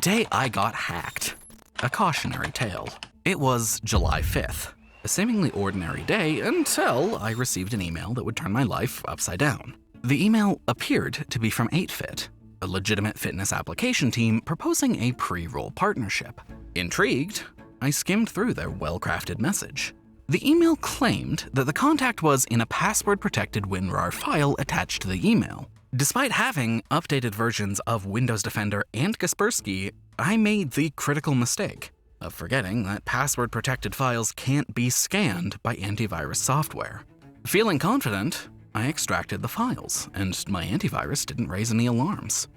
day I got hacked. A cautionary tale. It was July 5th, a seemingly ordinary day until I received an email that would turn my life upside down. The email appeared to be from 8Fit, a legitimate fitness application team proposing a pre-roll partnership. Intrigued, I skimmed through their well-crafted message. The email claimed that the contact was in a password-protected WinRAR file attached to the email. Despite having updated versions of Windows Defender and 𝐥𝐤𝐬, I made the critical mistake of forgetting that password-protected files can't be scanned by antivirus software. Feeling confident, I extracted the files, and my antivirus didn't raise any alarms.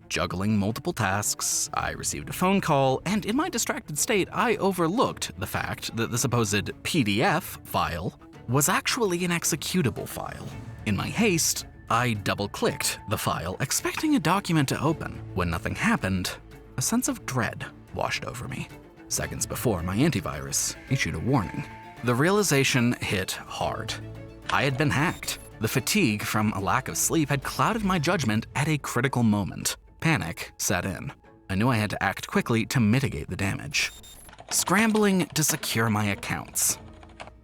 Juggling multiple tasks, I received a phone call, and in my distracted state, I overlooked the fact that the supposed PDF file was actually an executable file. In my haste, I double-clicked the file, expecting a document to open. When nothing happened, a sense of dread washed over me. Seconds before, my antivirus issued a warning. The realization hit hard. I had been hacked. The fatigue from a lack of sleep had clouded my judgment at a critical moment. Panic set in. I knew I had to act quickly to mitigate the damage. Scrambling to secure my accounts.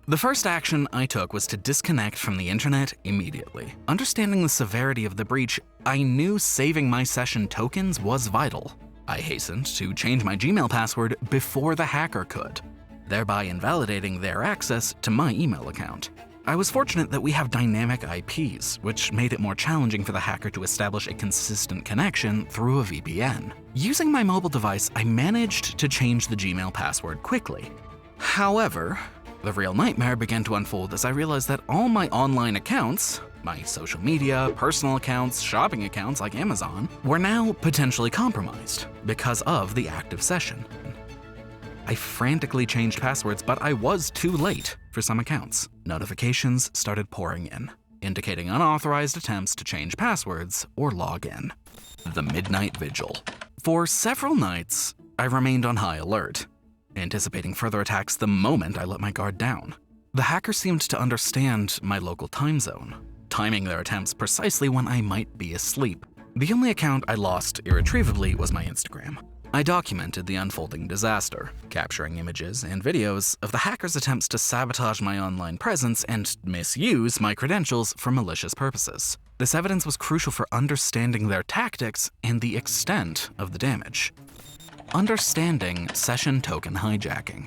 The first action I took was to disconnect from the internet immediately. Understanding the severity of the breach, I knew saving my session tokens was vital. I hastened to change my Gmail password before the hacker could, thereby invalidating their access to my email account. I was fortunate that we have dynamic IPs, which made it more challenging for the hacker to establish a consistent connection through a VPN. Using my mobile device, I managed to change the Gmail password quickly. However, the real nightmare began to unfold as I realized that all my online accounts, my social media, personal accounts, shopping accounts like Amazon, were now potentially compromised because of the active session. I frantically changed passwords, but I was too late for some accounts. Notifications started pouring in, indicating unauthorized attempts to change passwords or log in. The midnight vigil. For several nights, I remained on high alert, anticipating further attacks the moment I let my guard down. The hacker seemed to understand my local time zone, timing their attempts precisely when I might be asleep. The only account I lost irretrievably was my Instagram. I documented the unfolding disaster, capturing images and videos of the hackers' attempts to sabotage my online presence and misuse my credentials for malicious purposes. This evidence was crucial for understanding their tactics and the extent of the damage. Understanding session token hijacking.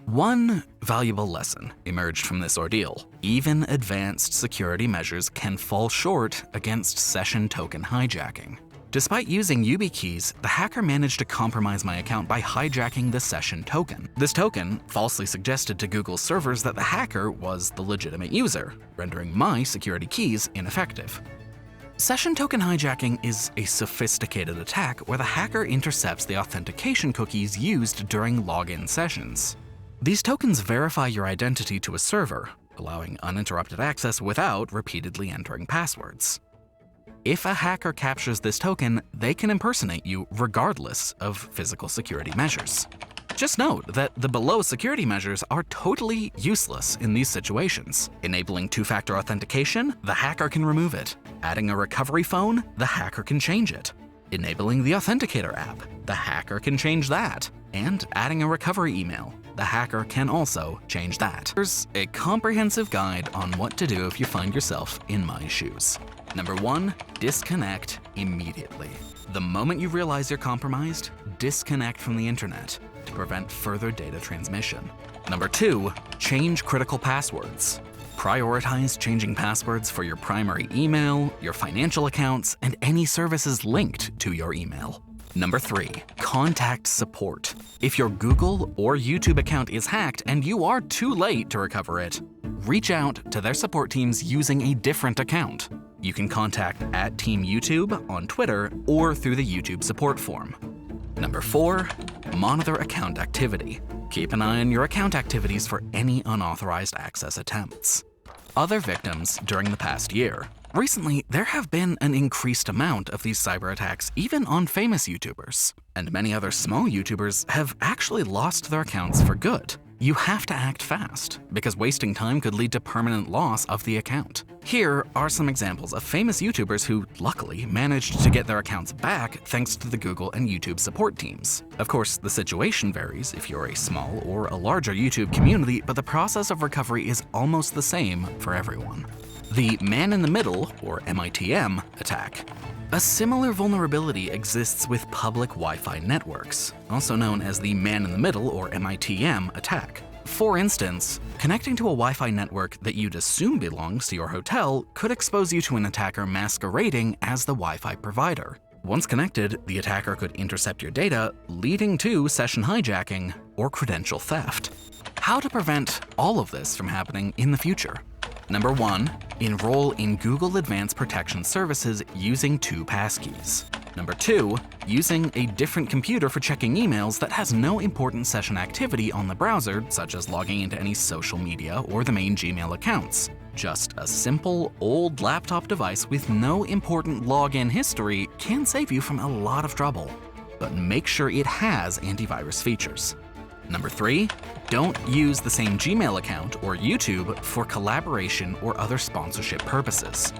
One valuable lesson emerged from this ordeal. Even advanced security measures can fall short against session token hijacking. Despite using YubiKeys, the hacker managed to compromise my account by hijacking the session token. This token falsely suggested to Google's servers that the hacker was the legitimate user, rendering my security keys ineffective. Session token hijacking is a sophisticated attack where the hacker intercepts the authentication cookies used during login sessions. These tokens verify your identity to a server, allowing uninterrupted access without repeatedly entering passwords. If a hacker captures this token, they can impersonate you regardless of physical security measures. Just note that the below security measures are totally useless in these situations. Enabling two-factor authentication, the hacker can remove it. Adding a recovery phone, the hacker can change it. Enabling the Authenticator app, the hacker can change that. And adding a recovery email, the hacker can also change that. Here's a comprehensive guide on what to do if you find yourself in my shoes. Number 1, disconnect immediately. The moment you realize you're compromised, disconnect from the internet to prevent further data transmission. Number 2, change critical passwords. Prioritize changing passwords for your primary email, your financial accounts, and any services linked to your email. Number 3, contact support. If your Google or YouTube account is hacked and you are too late to recover it, reach out to their support teams using a different account. You can contact @TeamYouTube on Twitter or through the YouTube support form. Number 4, monitor account activity. Keep an eye on your account activities for any unauthorized access attempts. Other victims during the past year. Recently, there have been an increased amount of these cyber attacks even on famous YouTubers, and many other small YouTubers have actually lost their accounts for good. You have to act fast, because wasting time could lead to permanent loss of the account. Here are some examples of famous YouTubers who, luckily, managed to get their accounts back thanks to the Google and YouTube support teams. Of course, the situation varies if you're a small or a larger YouTube community, but the process of recovery is almost the same for everyone. The man-in-the-middle, or MITM, attack. A similar vulnerability exists with public Wi-Fi networks, also known as the man-in-the-middle, or MITM, attack. For instance, connecting to a Wi-Fi network that you'd assume belongs to your hotel could expose you to an attacker masquerading as the Wi-Fi provider. Once connected, the attacker could intercept your data, leading to session hijacking or credential theft. How to prevent all of this from happening in the future? Number 1, enroll in Google Advanced Protection Services using 2 passkeys. Number 2, using a different computer for checking emails that has no important session activity on the browser, such as logging into any social media or the main Gmail accounts. Just a simple, old laptop device with no important login history can save you from a lot of trouble. But make sure it has antivirus features. Number 3, don't use the same Gmail account or YouTube for collaboration or other sponsorship purposes.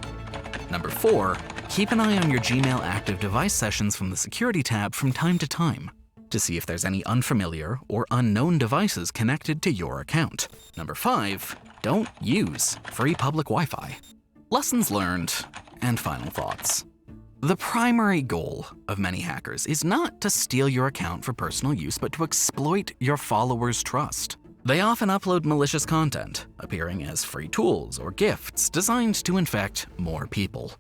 Number 4, keep an eye on your Gmail active device sessions from the Security tab from time to time to see if there's any unfamiliar or unknown devices connected to your account. Number 5, don't use free public Wi-Fi. Lessons learned and final thoughts. The primary goal of many hackers is not to steal your account for personal use, but to exploit your followers' trust. They often upload malicious content, appearing as free tools or gifts designed to infect more people.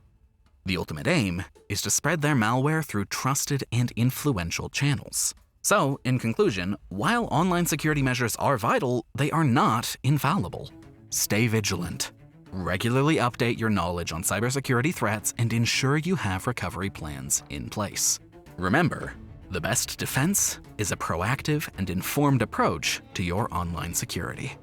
The ultimate aim is to spread their malware through trusted and influential channels. So, in conclusion, while online security measures are vital, they are not infallible. Stay vigilant. Regularly update your knowledge on cybersecurity threats and ensure you have recovery plans in place. Remember, the best defense is a proactive and informed approach to your online security.